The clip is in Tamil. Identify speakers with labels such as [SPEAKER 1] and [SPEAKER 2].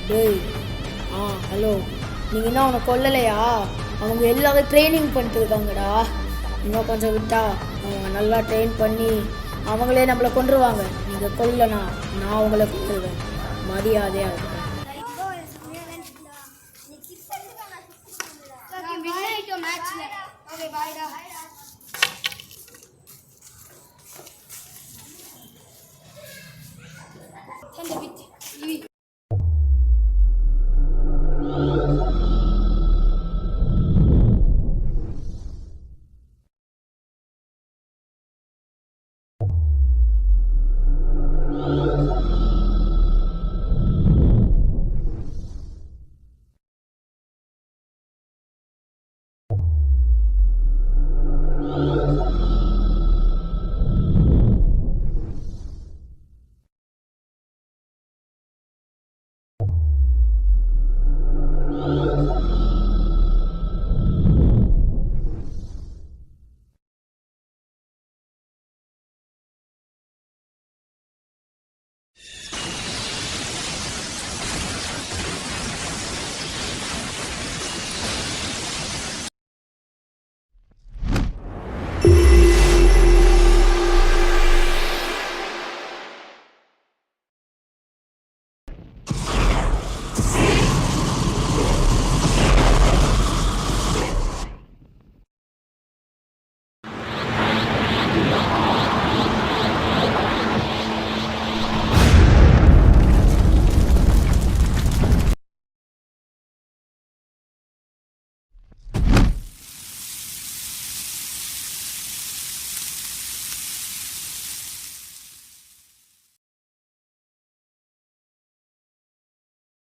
[SPEAKER 1] டேய், ஹலோ, நீங்கள் இன்னும் அவனை கொல்லலையா? அவங்க எல்லாரும் ட்ரைனிங் பண்ணிட்டு இருக்காங்கடா. இன்னும் கொஞ்சம் விட்டா அவங்க நல்லா ட்ரெயின் பண்ணி அவங்களே நம்மளை கொண்டுருவாங்க. நீங்கள் கொல்லனா நான் உங்களை கொண்டுருவேன். மரியாதையாக இருக்கும்.